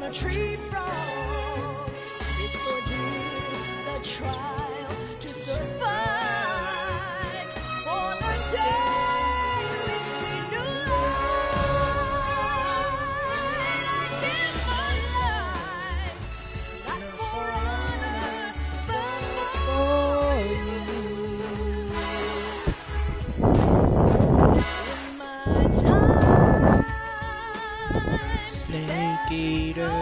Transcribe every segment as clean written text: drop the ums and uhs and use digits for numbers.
a tree frog. It's so deep, the trial to survive. For the day we see new light, I give my life, not for honor, but for you. In my time, Snake Eater,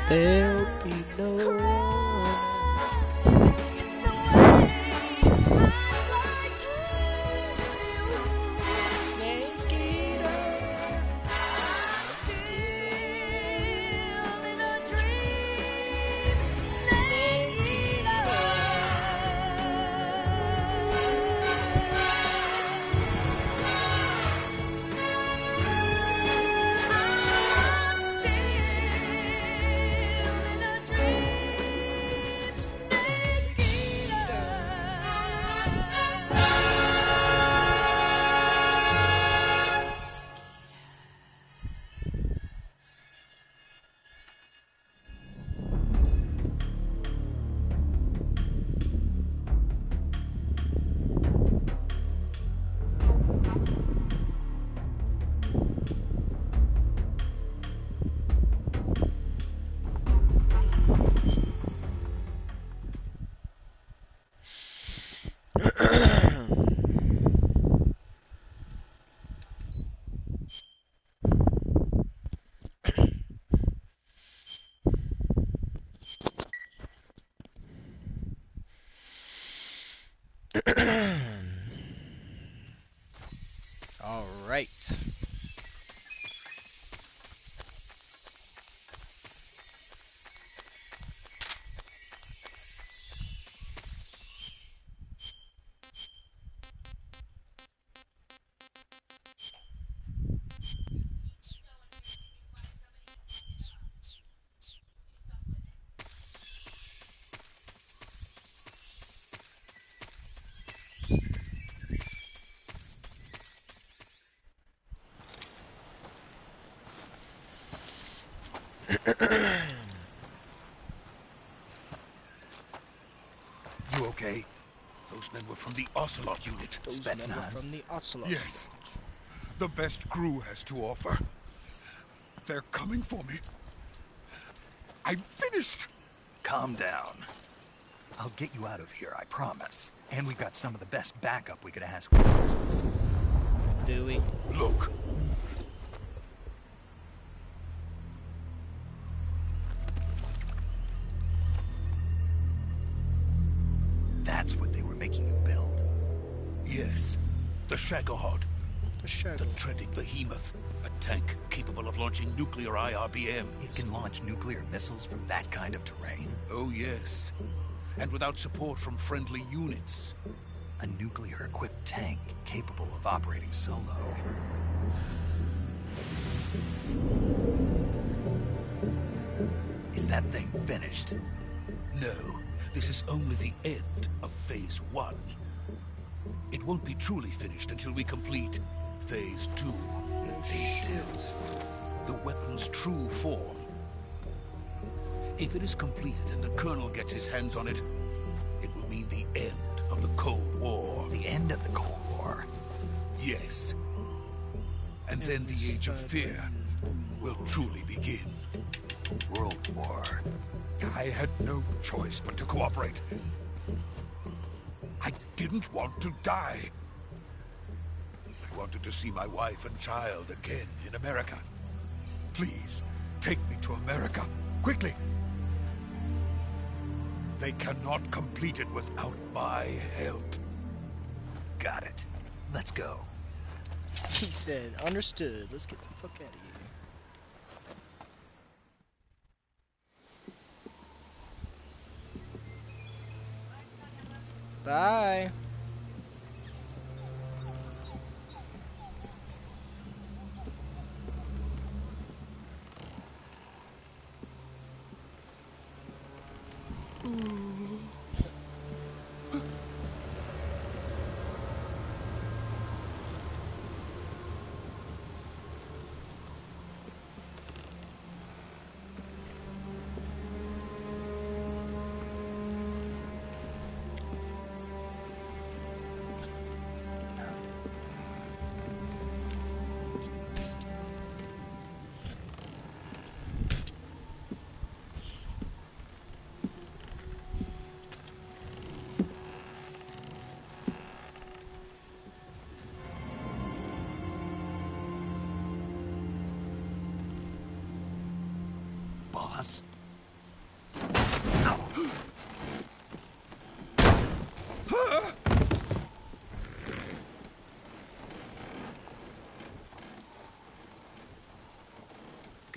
there'll be no one. it's the way I lie to you. Snake Eater, I'm still in a dream, snake eater. I'm still in a dream, snake eater. all right. You okay? Those men were from the Ocelot unit. Those men were Spetsnaz. from the Ocelot. Yes. The best crew has to offer. They're coming for me. I'm finished. Calm down. I'll get you out of here, I promise. And we've got some of the best backup we could ask for. Do we? Look. That's what they were making you build. Yes. The Shagohod. The Shadow. The treading behemoth. A tank capable of launching nuclear IRBM. It can launch nuclear missiles from that kind of terrain. Oh, yes. And without support from friendly units. A nuclear-equipped tank capable of operating solo. Is that thing finished? No, this is only the end of Phase 1. It won't be truly finished until we complete Phase 2. Phase 2. The weapon's true form. If it is completed and the Colonel gets his hands on it, it will mean the end of the Cold War. The end of the Cold War. Yes. And then the Age of Fear will truly begin. A world war. I had no choice but to cooperate. I didn't want to die. I wanted to see my wife and child again in America. Please, take me to America, quickly. They cannot complete it without my help. Got it. Let's go. He said, understood. Let's get the fuck out of here. Bye.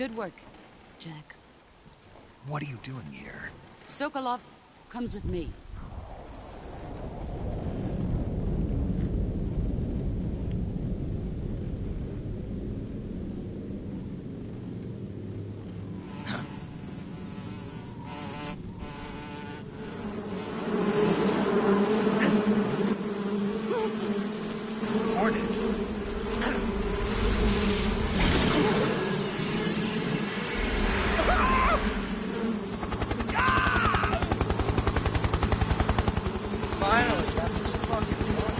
Good work, Jack. What are you doing here? Sokolov comes with me. Hornets. Finally got this fucking done.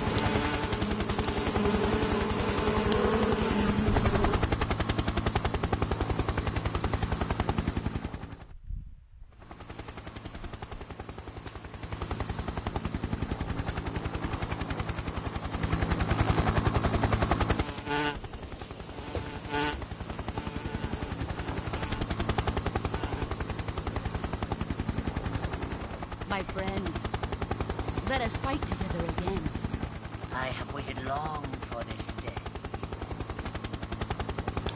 My friends, let us fight together again. I have waited long for this day.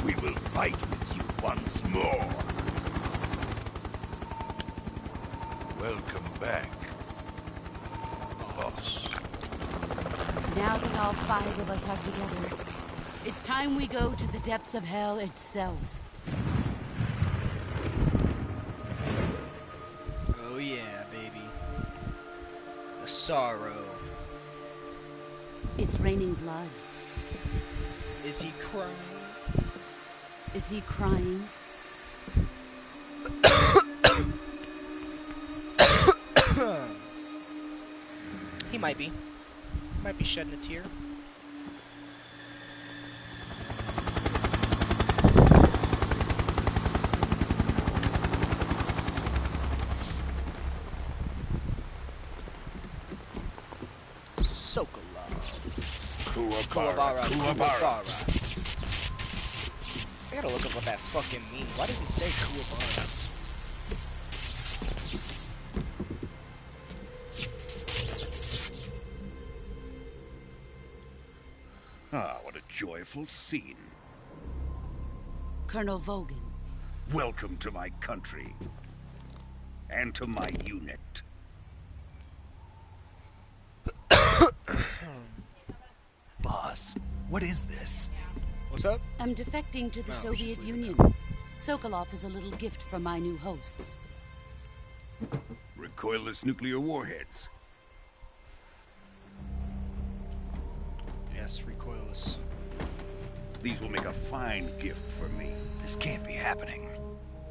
We will fight with you once more. Welcome back, boss. Now that all 5 of us are together, it's time we go to the depths of hell itself. Oh yeah, baby. The sorrow. It's raining blood. Is he crying? Is he crying? He might be. Might be shedding a tear. Kuwabara. I gotta look up what that fucking means. Why does he say Kuwabara? Ah, what a joyful scene. Colonel Vogan. Welcome to my country. And to my unit. Boss, what is this? What's up? I'm defecting to the Oh, Soviet just leave it Union. Sokolov is a little gift from my new hosts. Recoilless nuclear warheads. Yes, recoilless. These will make a fine gift for me. This can't be happening.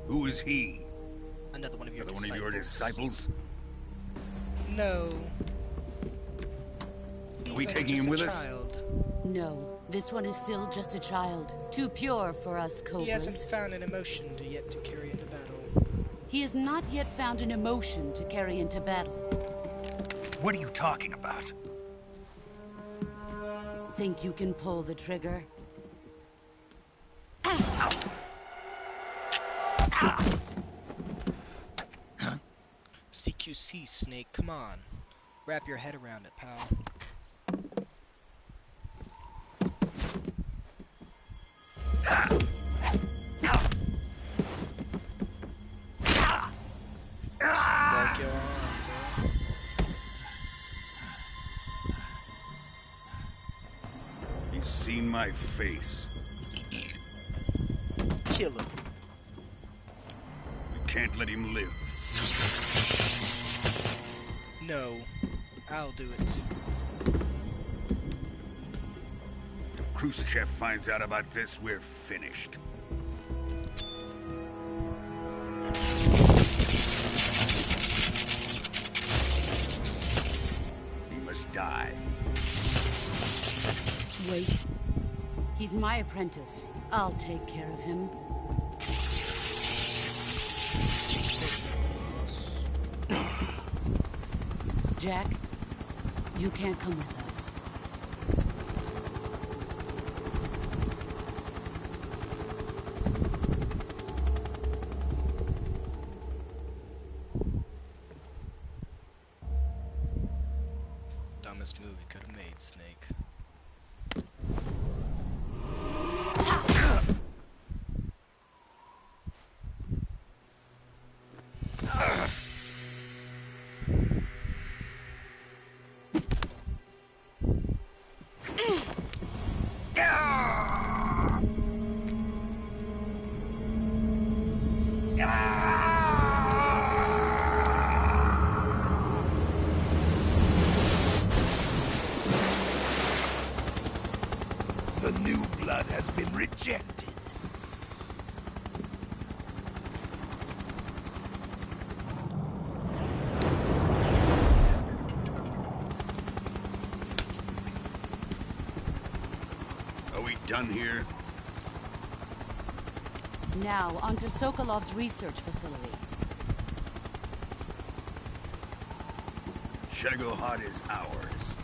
Who is he? Another one of your Another one of your disciples? No. Are we He's taking just him a with us? child. No, this one is still just a child. Too pure for us He hasn't Cobras. found an emotion yet to carry into battle. He has not yet found an emotion to carry into battle. What are you talking about? Think you can pull the trigger? CQC, Snake, come on. Wrap your head around it, pal. Broke your arm, bro. He's seen my face. Kill him. We can't let him live. No, I'll do it. If Khrushchev finds out about this, we're finished. He must die. Wait. He's my apprentice. I'll take care of him. Jack, you can't come with us. Dumbest move you could have made, Snake. blood has been rejected. Are we done here? Now, onto Sokolov's research facility. Shagohod is ours.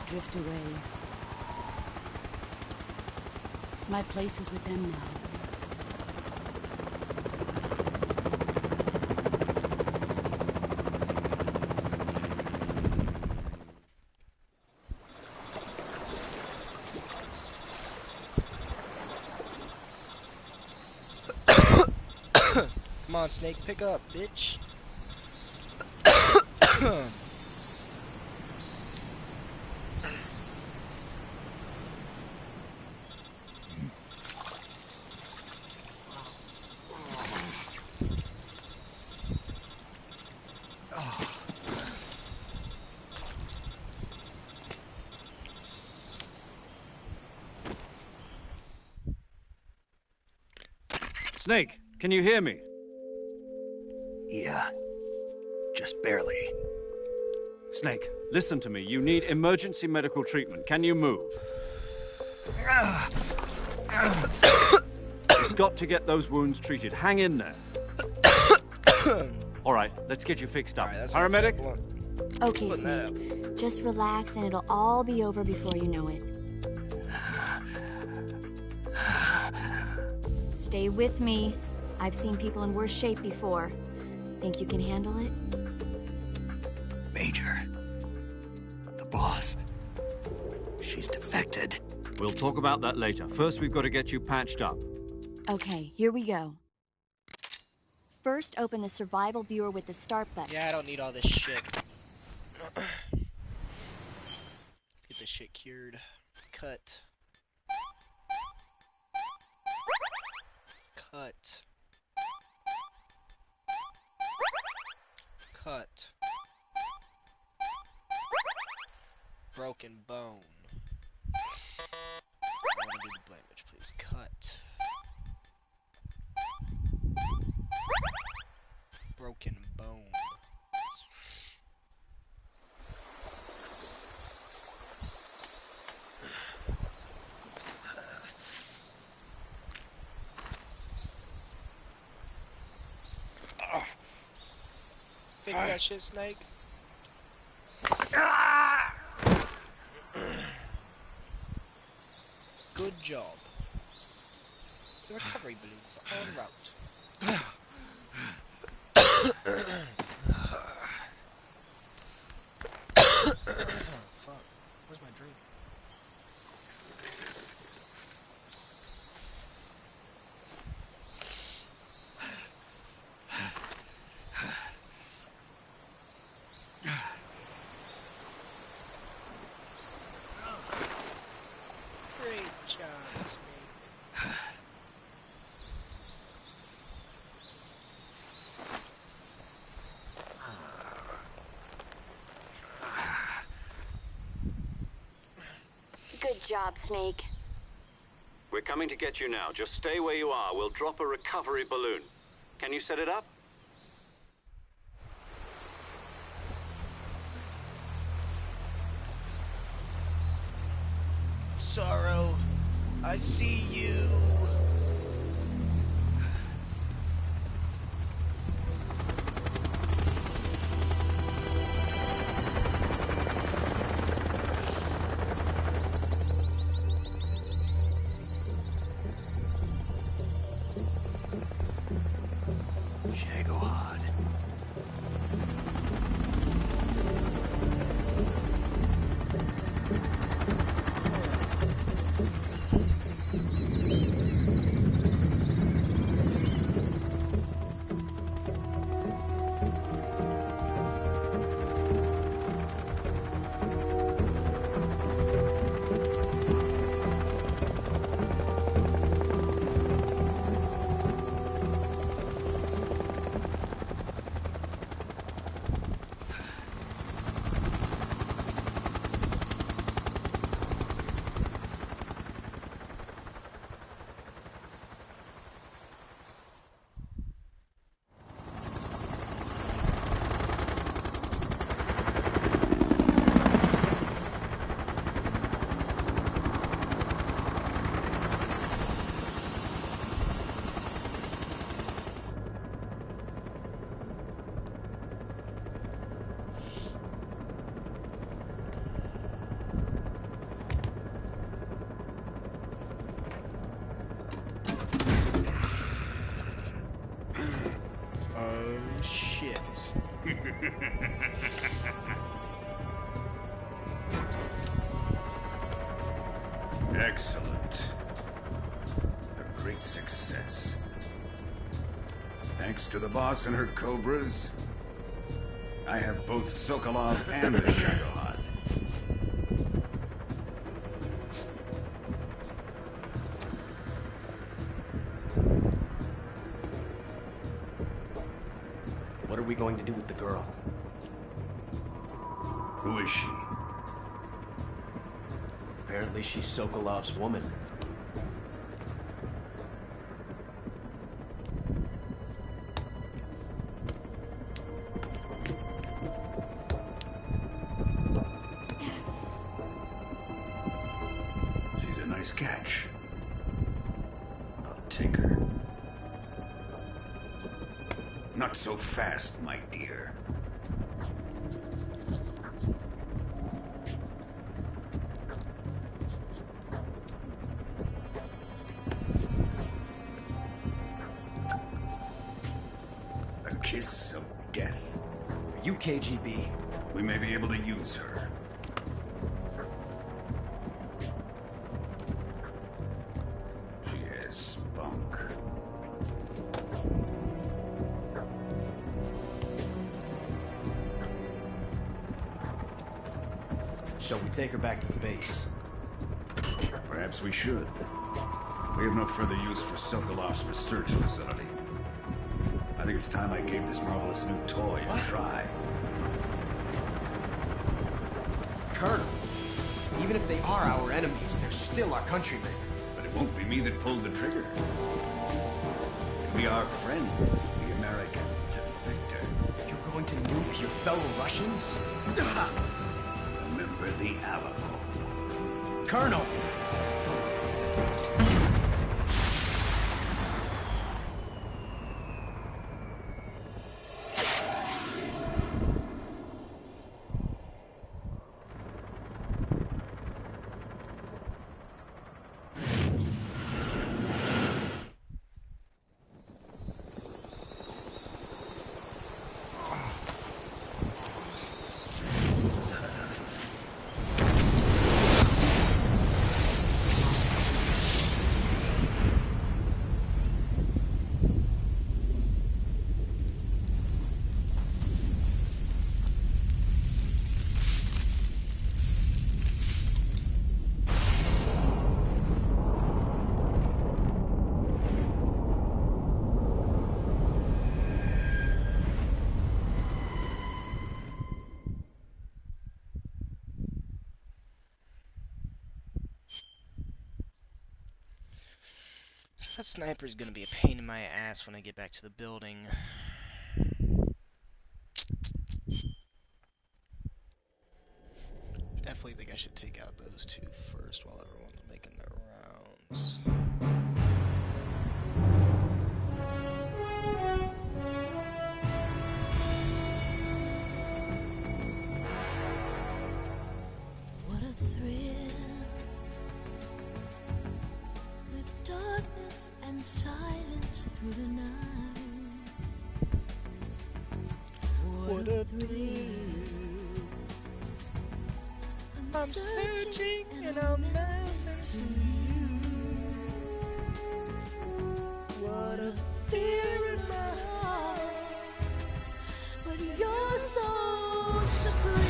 Drift away. My place is with them now. Come on, Snake, pick up, bitch. Snake, can you hear me? Yeah. Just barely. Snake, listen to me. You need emergency medical treatment. Can you move? You've got to get those wounds treated. Hang in there. All right, let's get you fixed up. Alright, that's Paramedic? Okay, Putting that Snake. Just relax and it'll all be over before you know it. Stay with me. I've seen people in worse shape before. Think you can handle it? Major. The boss. She's defected. We'll talk about that later. First, we've got to get you patched up. Okay, here we go. First, open the survival viewer with the start button. Yeah, I don't need all this shit. Get this shit cured. Cut. Cut. Cut. Broken bone. I want to do the damage, please. Cut. Broken bone. Fix that shit, Snake. Good job. The recovery balloons are en route. Fuck. Where's my drink? Great job, Snake. Good job, Snake. We're coming to get you now. Just stay where you are. We'll drop a recovery balloon. Can you set it up? Sorrow, I see you. Shagohod. Excellent. A great success. Thanks to the boss and her cobras, I have both Sokolov and the Shagohod. What are we going to do with the girl? Who is she? Apparently she's Sokolov's woman. She's a nice catch. I'll take her. Not so fast, my dear. A kiss of death. Are you KGB? We may be able to use her. She has spunk. Shall we take her back to the base? Perhaps we should. We have no further use for Sokolov's research facility. I think it's time I gave this marvelous new toy a try. Colonel, even if they are our enemies, they're still our countrymen. But it won't be me that pulled the trigger. It'll be our friend, the American defector. You're going to nuke your fellow Russians? Remember the Alamo. Colonel! That sniper's gonna be a pain in my ass when I get back to the building. Definitely think I should take out those two first while everyone's making their rounds. What a thrill, with darkness and silence through the night. What a thrill. I'm searching and I'm mounting to you. What a fear in my heart, but you're so supreme.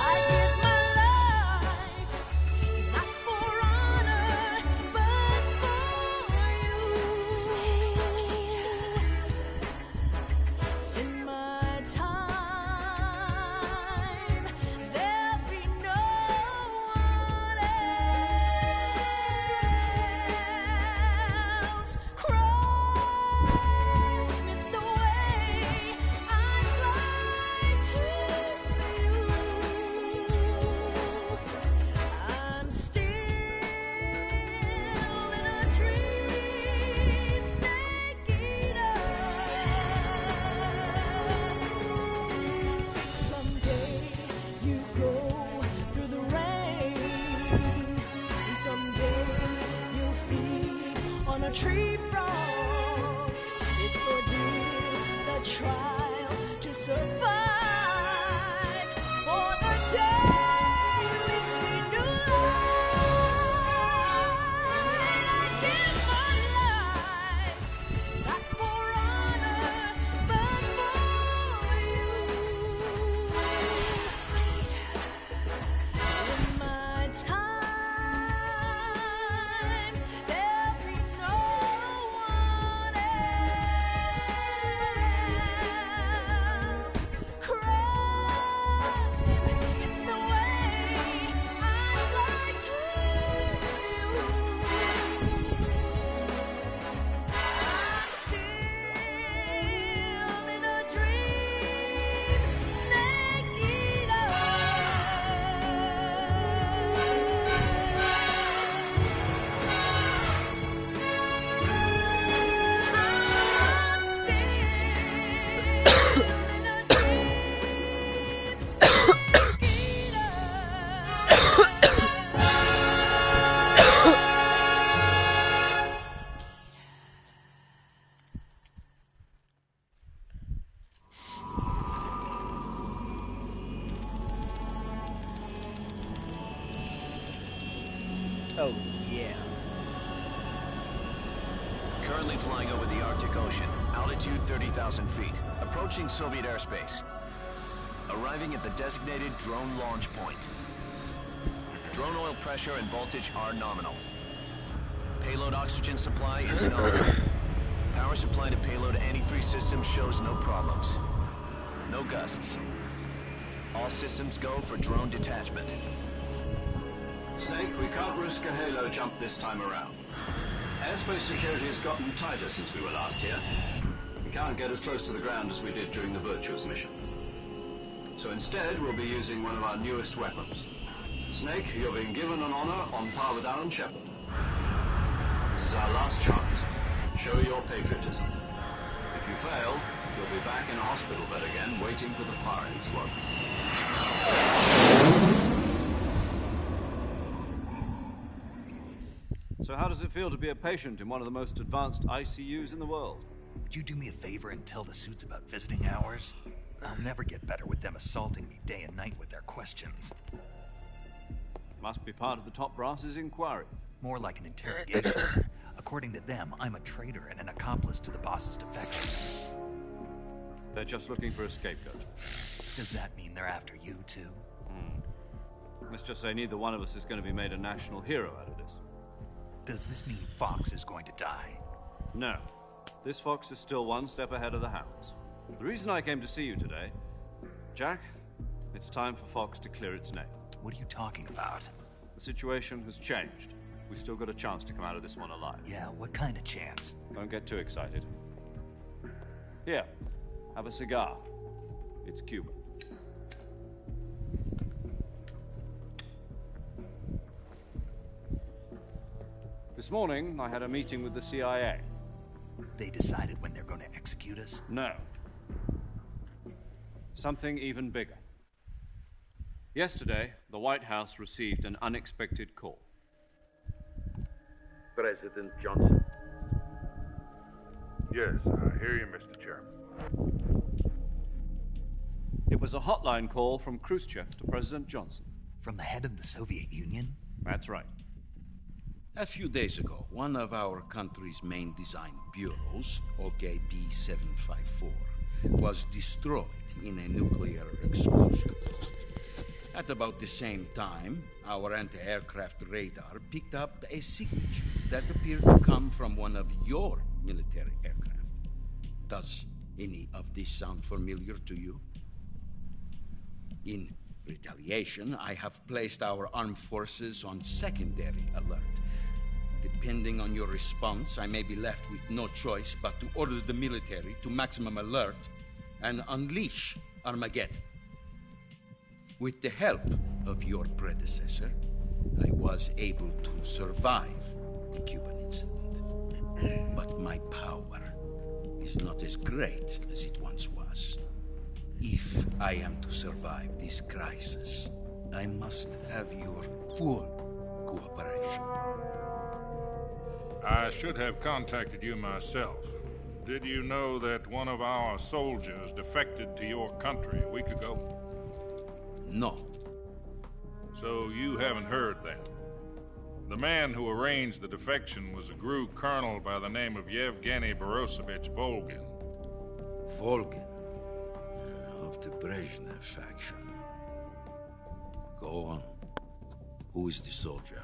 I give my life, not for honor, but for you. Stay in my time. There'll be no one else. Crime, it's the way I fly to you. I'm still in a dream, snake eater. Someday you go through the rain, and someday you'll feed on a tree frog. It's so deep. trial to survive. For the day we see new light, I give my life, not for honor, but for you. In my time, there'll be no one else. Crime, it's the way I lie to you. I'm still in a dream, snake eater. I'm still in a dream, snake eater. Oh, yeah. Currently flying over the Arctic Ocean, altitude 30,000 feet, approaching Soviet airspace. Arriving at the designated drone launch point. Drone oil pressure and voltage are nominal. Payload oxygen supply is known. Power supply to payload antifreeze system shows no problems. No gusts. All systems go for drone detachment. Snake, we can't risk a halo jump this time around. Airspace security has gotten tighter since we were last here. We can't get as close to the ground as we did during the Virtuous mission. So instead, we'll be using one of our newest weapons. Snake, you're being given an honor on par with Aaron Shepard. This is our last chance. Show your patriotism. If you fail, you'll be back in a hospital bed again, waiting for the firing squad. So how does it feel to be a patient in one of the most advanced ICUs in the world? Would you do me a favor and tell the suits about visiting hours? I'll never get better with them assaulting me day and night with their questions. Must be part of the top brass's inquiry. More like an interrogation. According to them, I'm a traitor and an accomplice to the boss's defection. They're just looking for a scapegoat. Does that mean they're after you, too? Let's just say neither one of us is going to be made a national hero out of this. Does this mean Fox is going to die? No. This Fox is still one step ahead of the Hounds. The reason I came to see you today, Jack, it's time for Fox to clear its name. What are you talking about? The situation has changed. We've still got a chance to come out of this one alive. Yeah, what kind of chance? Don't get too excited. Here, have a cigar. It's Cuban. This morning, I had a meeting with the CIA. They decided when they're going to execute us? No. Something even bigger. Yesterday, the White House received an unexpected call. President Johnson. Yes, I hear you, Mr. Chairman. It was a hotline call from Khrushchev to President Johnson. From the head of the Soviet Union? That's right. A few days ago, one of our country's main design bureaus, OKB 754, was destroyed in a nuclear explosion. At about the same time, our anti-aircraft radar picked up a signature that appeared to come from one of your military aircraft. Does any of this sound familiar to you? In retaliation, I have placed our armed forces on secondary alert. Depending on your response, I may be left with no choice but to order the military to maximum alert and unleash Armageddon. With the help of your predecessor, I was able to survive the Cuban incident. But my power is not as great as it once was. If I am to survive this crisis, I must have your full cooperation. I should have contacted you myself. did you know that one of our soldiers defected to your country a week ago? No. So you haven't heard then. The man who arranged the defection was a GRU colonel by the name of Yevgeny Borosovich Volgin. Volgin? Of the Brezhnev faction. Go on. Who is the soldier?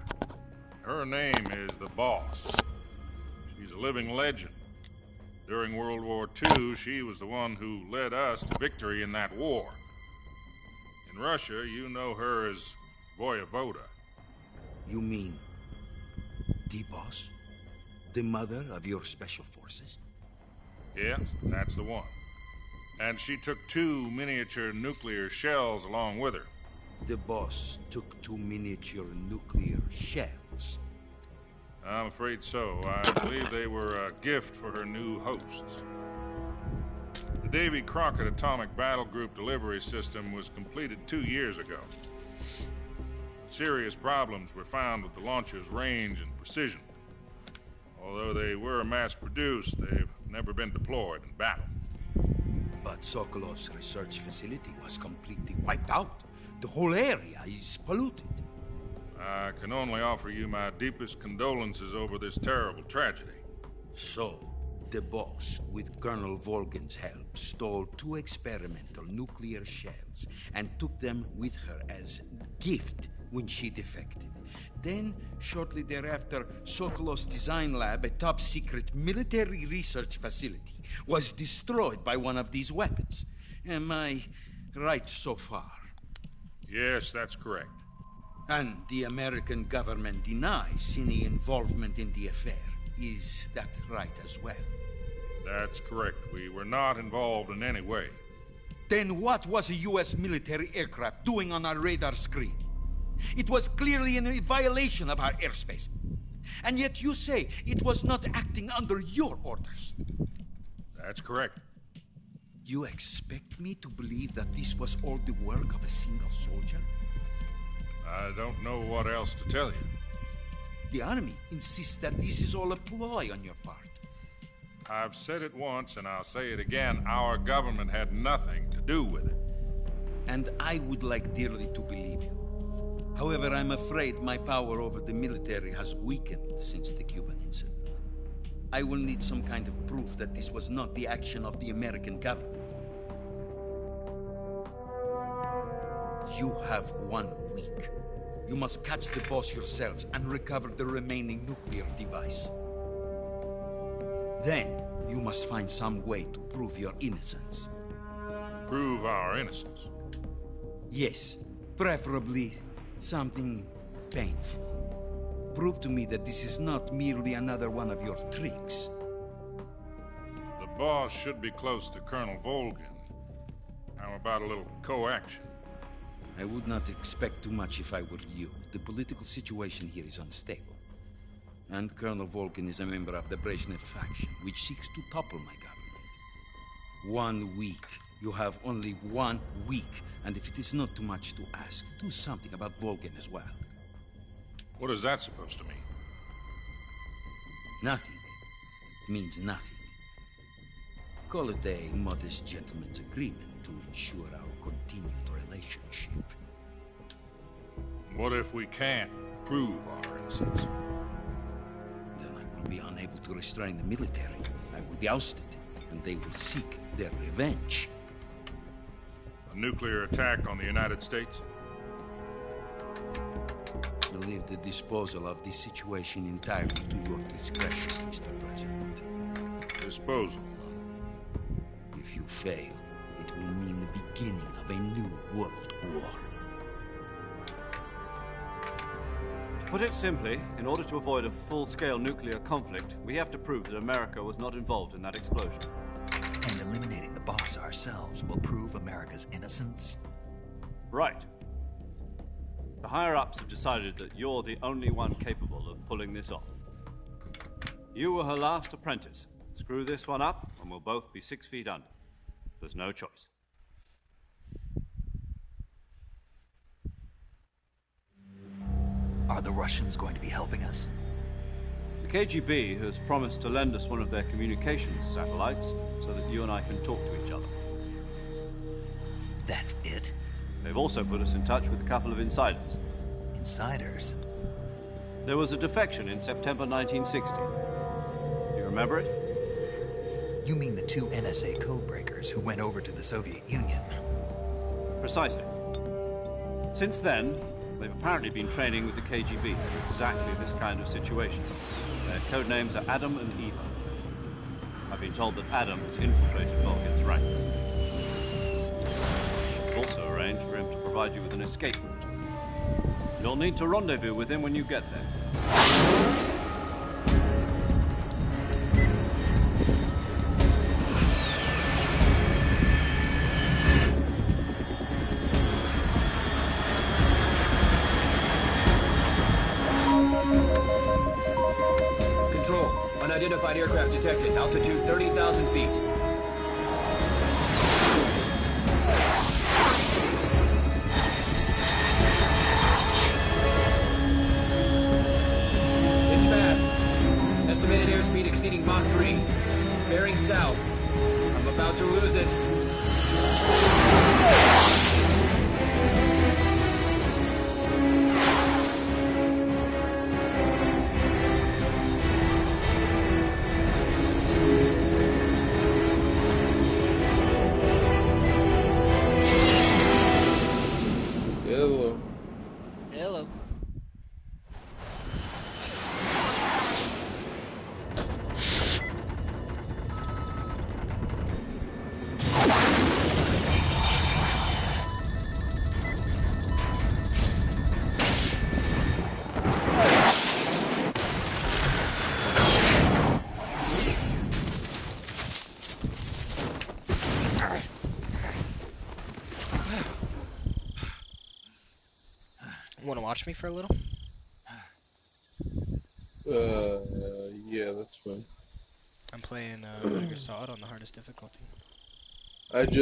Her name is the Boss. She's a living legend. During World War II, she was the one who led us to victory in that war. In Russia, you know her as Voyevoda. You mean the Boss? The mother of your special forces? Yes, that's the one. And she took 2 miniature nuclear shells along with her. The Boss took 2 miniature nuclear shells? I'm afraid so. I believe they were a gift for her new hosts. The Davy Crockett Atomic Battle Group delivery system was completed 2 years ago. Serious problems were found with the launcher's range and precision. Although they were mass-produced, they've never been deployed in battle. But Sokolov's research facility was completely wiped out. The whole area is polluted. I can only offer you my deepest condolences over this terrible tragedy. So, the Boss, with Colonel Volgin's help, stole 2 experimental nuclear shells and took them with her as gift when she defected. Then, shortly thereafter, Sokolov's design lab, a top-secret military research facility, was destroyed by one of these weapons. Am I right so far? Yes, that's correct. And the American government denies any involvement in the affair. Is that right as well? That's correct. We were not involved in any way. Then what was a U.S. military aircraft doing on our radar screen? It was clearly in violation of our airspace. And yet you say it was not acting under your orders. That's correct. You expect me to believe that this was all the work of a single soldier? I don't know what else to tell you. The Army insists that this is all a ploy on your part. I've said it once, and I'll say it again. Our government had nothing to do with it. And I would like dearly to believe you. However, I'm afraid my power over the military has weakened since the Cuban incident. I will need some kind of proof that this was not the action of the American government. You have 1 week. You must catch the Boss yourselves and recover the remaining nuclear device. Then, you must find some way to prove your innocence. Prove our innocence? Yes, preferably something painful. Prove to me that this is not merely another one of your tricks. The Boss should be close to Colonel Volgin. How about a little co-action? I would not expect too much if I were you. The political situation here is unstable. And Colonel Volgin is a member of the Brezhnev faction, which seeks to topple my government. 1 week. You have only 1 week. And if it is not too much to ask, do something about Volgin as well. What is that supposed to mean? Nothing. It means nothing. Call it a modest gentleman's agreement to ensure our continued relationship. What if we can't prove our innocence? Then I will be unable to restrain the military. I will be ousted, and they will seek their revenge. A nuclear attack on the United States? I leave the disposal of this situation entirely to your discretion, Mr. President. Disposal? If you fail, it will mean the beginning of a new world war. To put it simply, in order to avoid a full-scale nuclear conflict, we have to prove that America was not involved in that explosion. And eliminating the Boss ourselves will prove America's innocence? Right. The higher-ups have decided that you're the only one capable of pulling this off. You were her last apprentice. Screw this one up, and we'll both be 6 feet under. There's no choice. Are the Russians going to be helping us? The KGB has promised to lend us one of their communications satellites so that you and I can talk to each other. That's it? They've also put us in touch with a couple of insiders. Insiders? There was a defection in September 1960. Do you remember it? You mean the 2 NSA codebreakers who went over to the Soviet Union? Precisely. Since then, they've apparently been training with the KGB for exactly this kind of situation. Their code names are Adam and Eva. I've been told that Adam has infiltrated Volgin's ranks. I've also arranged for him to provide you with an escape route. You'll need to rendezvous with him when you get there. Control, unidentified aircraft detected. Altitude 30,000 feet. It's fast. Estimated airspeed exceeding Mach 3. Bearing south. I'm about to lose it. Hello. Hello. Want to watch me for a little? Yeah, that's fine. I'm playing Metal Gear Solid on the hardest difficulty. I just